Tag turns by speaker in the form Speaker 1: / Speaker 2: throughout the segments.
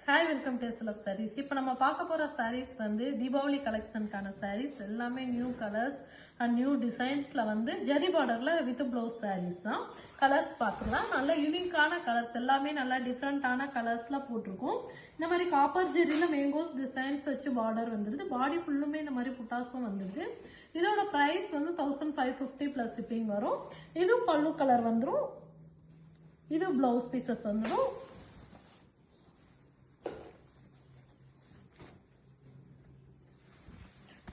Speaker 1: Hi welcome to SLF sarees. இப்போ நம்ம பார்க்க போகிற சாரீஸ் வந்து தீபாவளி கலெக்ஷனுக்கான சாரீஸ் எல்லாமே நியூ கலர்ஸ் அண்ட் நியூ டிசைன்ஸில் வந்து ஜெரி பார்டரில் வித் ப்ளவுஸ் சாரீஸ் தான். கலர்ஸ் பார்த்துக்கலாம். நல்ல யூனிக்கான கலர்ஸ் எல்லாமே நல்லா டிஃப்ரெண்ட்டான கலர்ஸில் போட்டிருக்கோம். இந்த மாதிரி காப்பர் ஜெரியில் மேங்கோஸ் டிசைன்ஸ் வச்சு பார்டர் வந்துடுது. பாடி ஃபுல்லுமே இந்த மாதிரி புட்டாஸும் வந்துடுது. இதோட ப்ரைஸ் வந்து 1550 ப்ளஸ் ஷிப்பிங் வரும். இது பல்லு கலர் வந்துடும். இது ப்ளவுஸ் பீசஸ் வந்துடும்.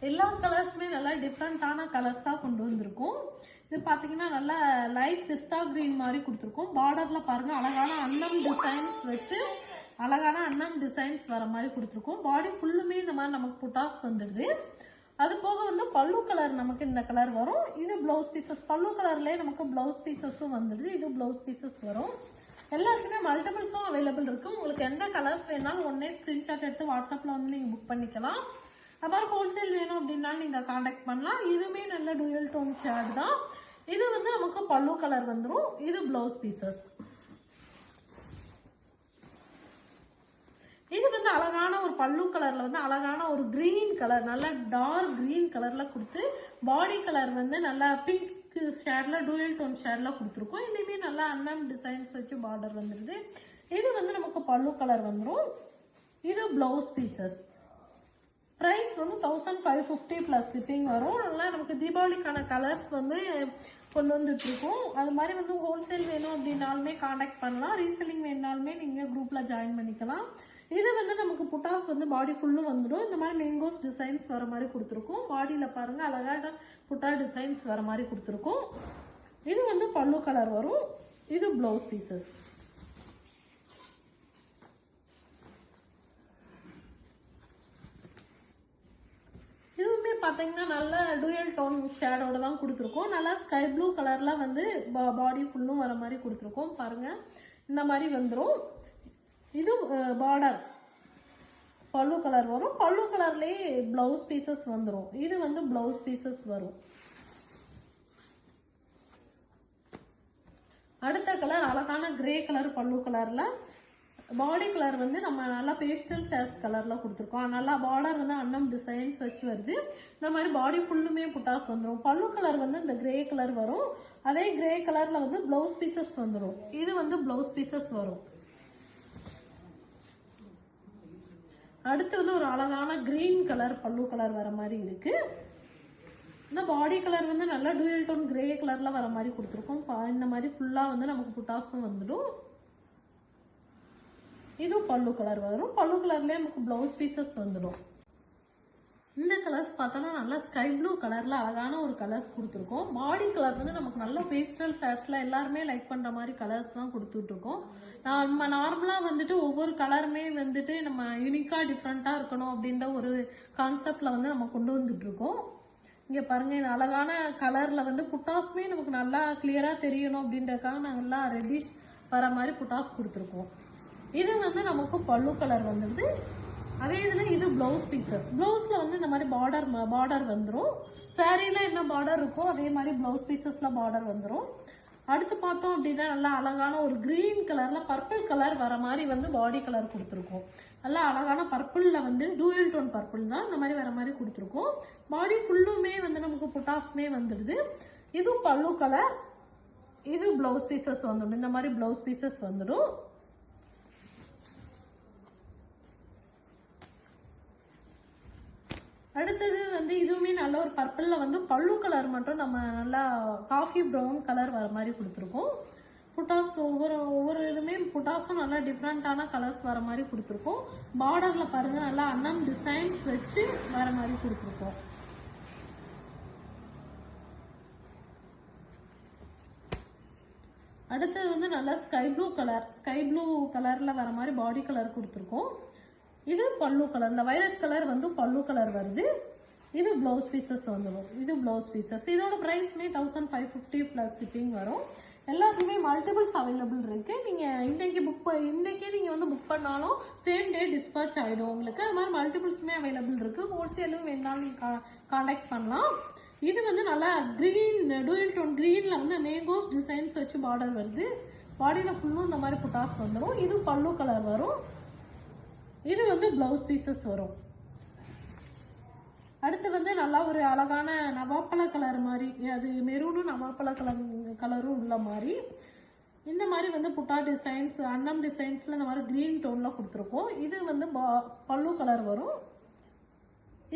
Speaker 1: எல்லா கலர்ஸுமே நல்லா டிஃப்ரெண்டான கலர்ஸாக கொண்டு வந்திருக்கும். இது பார்த்தீங்கன்னா நல்லா லைட் பிஸ்தா கிரீன் மாதிரி கொடுத்துருக்கோம். பார்டரில் பாருங்கள் அழகான அன்னம் டிசைன்ஸ் வச்சு அழகான அன்னம் டிசைன்ஸ் வர மாதிரி கொடுத்துருக்கோம். பாடி ஃபுல்லுமே இந்த மாதிரி நமக்கு புட்டாஸ் வந்துடுது. அது போக வந்து பல்லு கலர் நமக்கு இந்த கலர் வரும். இது ப்ளவுஸ் பீசஸ். பல்லு கலர்லேயே நமக்கு ப்ளவுஸ் பீசஸும் வந்துடுது. இது ப்ளவுஸ் பீசஸ் வரும். எல்லாத்துக்குமே மல்டிபிள்ஸும் அவைலபிள் இருக்குது. உங்களுக்கு எந்த கலர்ஸ் வேணாலும் ஒன்னே ஸ்க்ரீன்ஷாட் எடுத்து வாட்ஸ்அப்பில் வந்து நீங்கள் புக் பண்ணிக்கலாம். அப்புறம் ஹோல்சேல் வேணும் அப்படின்னாலும் நீங்கள் காண்டாக்ட் பண்ணலாம். இதுவுமே நல்ல டூயல் டோன் ஷேட் தான். இது வந்து நமக்கு பல்லு கலர் வந்துடும். இது ப்ளவுஸ் பீசஸ். இது வந்து அழகான ஒரு பல்லு கலர்ல வந்து அழகான ஒரு கிரீன் கலர், நல்ல டார்க் கிரீன் கலர்ல கொடுத்து பாடி கலர் வந்து நல்லா பிங்க் ஷேட்ல டூயல் டோன் ஷேட்ல கொடுத்துருக்கோம். இதுவே நல்லா அன்னம் டிசைன்ஸ் வச்சு பார்டர் வந்துடுது. இது வந்து நமக்கு பல்லு கலர் வந்துடும். இது ப்ளவுஸ் பீசஸ். ப்ரைஸ் வந்து 1550 ப்ளஸ் ஷிப்பிங் வரும். அதனால் நமக்கு தீபாவளிக்கான கலர்ஸ் வந்து கொண்டு வந்துட்டுருக்கோம். அது மாதிரி வந்து ஹோல்சேல் வேணும் அப்படின்னாலுமே காண்டாக்ட் பண்ணலாம். ரீசெல்லிங் வேணுனாலுமே நீங்கள் குரூப்பில் ஜாயின் பண்ணிக்கலாம். இது வந்து நமக்கு புட்டாஸ் வந்து பாடி ஃபுல்லும் வந்துடும். இந்த மாதிரி மேங்கோஸ் டிசைன்ஸ் வர மாதிரி கொடுத்துருக்கோம். பாடியில் பாருங்கள் அழகான புட்டா டிசைன்ஸ் வர மாதிரி கொடுத்துருக்கோம். இது வந்து பல்லு கலர் வரும். இது ப்ளவுஸ் பீசஸ். இதுவுமே பார்த்தீங்கன்னா நல்ல டூயல் டோன் ஷேடோட தான் கொடுத்துருக்கோம். நல்லா ஸ்கை ப்ளூ கலர்ல வந்து பாடி ஃபுல்லும் வர மாதிரி கொடுத்துருக்கோம். பாருங்க இந்த மாதிரி வந்துடும். இது பார்டர் பல்லு கலர் வரும். பல்லு கலர்லேயே பிளவுஸ் பீசஸ் வந்துடும். இது வந்து பிளவுஸ் பீசஸ் வரும். அடுத்த கலர் அழகான கிரே கலர் பல்லு கலர்ல பாடி கலர் வந்து நம்ம நல்லா பேஸ்டல் ஷேட்ஸ் கலர்ல கொடுத்துருக்கோம். நல்லா பார்டர் வந்து அன்னம் டிசைன்ஸ் வச்சு வருது. இந்த மாதிரி பாடி ஃபுல்லுமே புட்டாஸ் வந்துடும். பல்லு கலர் வந்து இந்த கிரே கலர் வரும். அதே கிரே கலர்ல வந்து பிளவுஸ் பீசஸ் வந்துடும். இது வந்து பிளவுஸ் பீசஸ் வரும். அடுத்து வந்து ஒரு அழகான கிரீன் கலர் பல்லு கலர் வர மாதிரி இருக்கு. இந்த பாடி கலர் வந்து நல்லா டூயல் டோன் கிரே கலர்ல வர மாதிரி கொடுத்துருக்கோம். இந்த மாதிரி ஃபுல்லா வந்து நமக்கு புட்டாஸும் வந்துடும். இது பல்லு கலர் வரும். பல்லு கலர்லேயே நமக்கு பிளவுஸ் பீசஸ் வந்துடும். இந்த கலர்ஸ் பார்த்தோன்னா நல்லா ஸ்கை ப்ளூ கலர்ல அழகான ஒரு கலர்ஸ் கொடுத்துருக்கோம். பாடி கலர் வந்து நமக்கு நல்ல பேஸ்டல் ஷேட்ஸ்ல எல்லாருமே லைக் பண்ற மாதிரி கலர்ஸ் தான் கொடுத்துட்டு இருக்கோம். நம்ம நார்மலா வந்துட்டு ஒவ்வொரு கலருமே வந்துட்டு நம்ம யூனிக்கா டிஃப்ரெண்டா இருக்கணும் அப்படின்ற ஒரு கான்செப்ட்ல வந்து நம்ம கொண்டு வந்துட்டு இருக்கோம். இங்க பாருங்க இந்த அழகான கலர்ல வந்து புட்டாஸ்மே நமக்கு நல்லா கிளியரா தெரியணும் அப்படின்றதுக்காக நாங்கள் நல்லா ரெட்டிஷ் வர மாதிரி புட்டாஸ் கொடுத்துருக்கோம். இது வந்து நமக்கு பல்லு கலர் வந்துடுது. அதே இதில் இது பிளவுஸ் பீசஸ். பிளவுஸ்ல வந்து இந்த மாதிரி பார்டர் வந்துடும். சாரீல என்ன பார்டர் இருக்கோ அதே மாதிரி பிளவுஸ் பீசஸ்ல பார்டர் வந்துடும். அடுத்து பார்த்தோம் அப்படின்னா நல்லா அழகான ஒரு கிரீன் கலர்ல பர்பிள் கலர் வர மாதிரி வந்து பாடி கலர் கொடுத்துருக்கோம். நல்லா அழகான பர்பிள்ல வந்து டூயல் டோன் பர்பிள் தான் இந்த மாதிரி வர மாதிரி கொடுத்துருக்கோம். பாடி ஃபுல்லுமே வந்து நமக்கு புட்டாஸ்மே வந்துடுது. இது பல்லு கலர். இது பிளவுஸ் பீசஸ் வந்துடும். இந்த மாதிரி பிளவுஸ் பீசஸ் வந்துடும். அடுத்தது வந்து இதுவுமே நல்ல ஒரு பர்பிள்ல வந்து பல்லு கலர் மட்டும் நம்ம நல்லா காஃபி ப்ரௌன் கலர் வர மாதிரி கொடுத்துருக்கோம். புட்டாஸ் ஒவ்வொரு இதுவுமே புட்டாஸும் நல்லா டிஃப்ரெண்டான கலர்ஸ் வர மாதிரி கொடுத்துருக்கோம். பார்டர்ல பாருங்க நல்லா அன்னம் டிசைன்ஸ் வச்சு வர மாதிரி கொடுத்துருக்கோம். அடுத்தது வந்து நல்லா ஸ்கை ப்ளூ கலர்ல வர மாதிரி பாடி கலர் கொடுத்துருக்கோம். இது பல்லு கலர். இந்த வயலட் கலர் வந்து பல்லு கலர் வருது. இது பிளவுஸ் பீசஸ் வந்துடும். இது பிளவுஸ் பீசஸ். இதோட பிரைஸ்மே 1550 ப்ளஸ் ஷிப்பிங் வரும். எல்லாத்துக்குமே மல்டிபிள்ஸ் அவைலபிள் இருக்கு. நீங்க இன்னைக்கே நீங்க வந்து புக் பண்ணாலும் சேம் டே டிஸ்பேச் ஆயிடும் உங்களுக்கு. அது மாதிரி மல்டிபிள்ஸுமே அவைலபிள் இருக்கு. ஹோல்சேலும் வேணாலும் நீங்க காண்டாக்ட் பண்ணலாம். இது வந்து நல்லா கிரீன் டூயல் டோன் கிரீன்ல வந்து மேங்கோஸ் டிசைன்ஸ் வச்சு பார்டர் வருது. பாடியில ஃபுல்லும் இந்த மாதிரி புட்டாஸ் வந்துடும். இது பல்லு கலர் வரும். பிளவுஸ் பீசஸ் வரும். அடுத்து வந்து நல்லா ஒரு அழகான நவாப்பழ கலர் மாதிரி, அது மெரூனும் நவாப்பழ கலரும் உள்ள மாதிரி, இந்த மாதிரி வந்து புட்டா டிசைன்ஸ், அன்னம் டிசைன்ஸ்ல இந்த மாதிரி கிரீன் டோன்ல கொடுத்துருக்கோம். இது வந்து பல்லு கலர் வரும்.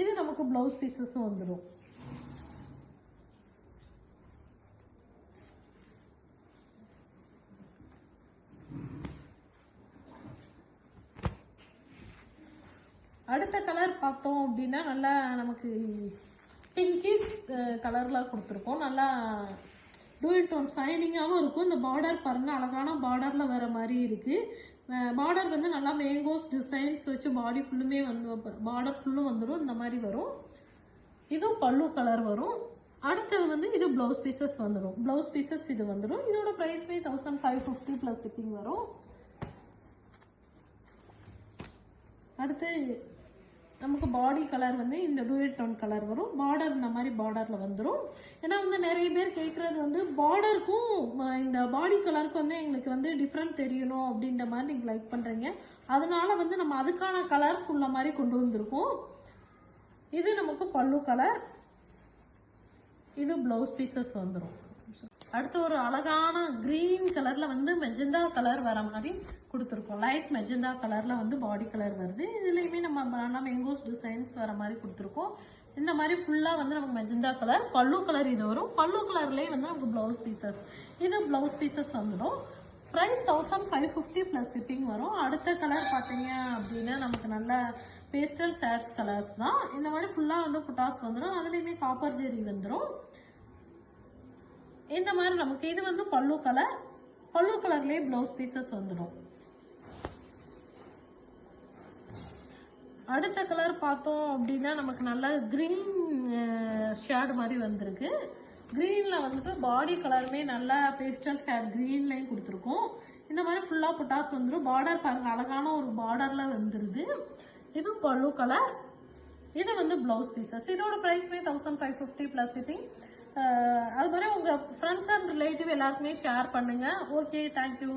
Speaker 1: இது நமக்கு பிளவுஸ் பீசஸும் வந்துடும். அடுத்த கலர் பார்த்தோம் அப்படின்னா நல்லா நமக்கு பிங்கிஷ் கலர்ல கொடுத்துருக்கோம். நல்லா டூயல் டோன் ஷைனிங்காகவும் இருக்கும். இந்த பார்டர் பாருங்க, அழகான பார்டர்ல வர மாதிரி இருக்கு. பார்டர் வந்து நல்லா மேங்கோஸ் டிசைன்ஸ் வச்சு பாடி ஃபுல்லுமே வந்து பார்டர் ஃபுல்லும் வந்துடும். இந்த மாதிரி வரும். இதுவும் பல்லு கலர் வரும். அடுத்தது வந்து இது பிளவுஸ் பீசஸ் வந்துடும். பிளவுஸ் பீசஸ் இது வந்துடும். இதோட ப்ரைஸ்மே 1550 ப்ளஸ் ஷிப்பிங் வரும். அடுத்து நமக்கு பாடி கலர் வந்து இந்த டூயல் டோன் கலர் வரும். பார்டர் இந்த மாதிரி பார்டர்ல வந்துடும். ஏன்னா வந்து நிறைய பேர் கேட்கறது வந்து பார்டருக்கும் இந்த பாடி கலருக்கும் வந்து எங்களுக்கு வந்து டிஃப்ரெண்ட் தெரியணும் அப்படின்ற மாதிரி நீங்க லைக் பண்றீங்க. அதனால வந்து நம்ம அதுக்கான கலர்ஸ் உள்ள மாதிரி கொண்டு வந்திருக்கோம். இது நமக்கு பல்லு கலர், இது பிளவுஸ் பீசஸ் வந்துடும். அடுத்து ஒரு அழகான கிரீன் கலர்ல வந்து மெஜந்தா கலர் வர மாதிரி கொடுத்துருக்கோம். லைட் மெஜந்தா கலர்ல வந்து பாடி கலர் வருது. இதுலயுமே நம்ம மேங்கோஸ் டிசைன்ஸ் வர மாதிரி கொடுத்துருக்கோம். இந்த மாதிரி ஃபுல்லா வந்து நமக்கு மெஜந்தா கலர், பல்லு கலர் இது வரும். பல்லு கலர்லயே வந்து நமக்கு பிளவுஸ் பீசஸ், இது பிளவுஸ் பீசஸ் வந்துடும். ப்ரைஸ் 1550 ப்ளஸ் ஷிப்பிங் வரும். அடுத்த கலர் பார்த்தீங்க அப்படின்னா நமக்கு நல்ல பேஸ்டல் ஷேட்ஸ் கலர்ஸ் தான். இந்த மாதிரி ஃபுல்லா வந்து புட்டாஸ் வந்துடும். அதுலயுமே காப்பர் ஜெரி வந்துடும். இந்த மாதிரி நமக்கு இது வந்து பல்லு கலர், பல்லு கலர்லயே பிளவுஸ் பீசஸ் வந்துடும். அடுத்த கலர் பார்த்தோம் அப்படின்னா நமக்கு நல்ல கிரீன் ஷேட் மாதிரி வந்திருக்கு. கிரீன்ல வந்துட்டு பாடி கலருமே நல்லா பேஸ்டல் ஷேட் கிரீன்லையும் கொடுத்துருக்கோம். இந்த மாதிரி ஃபுல்லா புட்டாஸ் வந்துடும். பார்டர் பாருங்க, அழகான ஒரு பார்டர்ல வந்துருது. இது பல்லு கலர், இது வந்து பிளவுஸ் பீசஸ். இதோட ப்ரைஸ்மே 1550 ப்ளஸ் ஷிப்பிங். அது மாதிரி உங்க ஃப்ரெண்ட்ஸ் அண்ட் ரிலேட்டிவ் எல்லாருக்குமே ஷேர் பண்ணுங்க. Okay, thank you.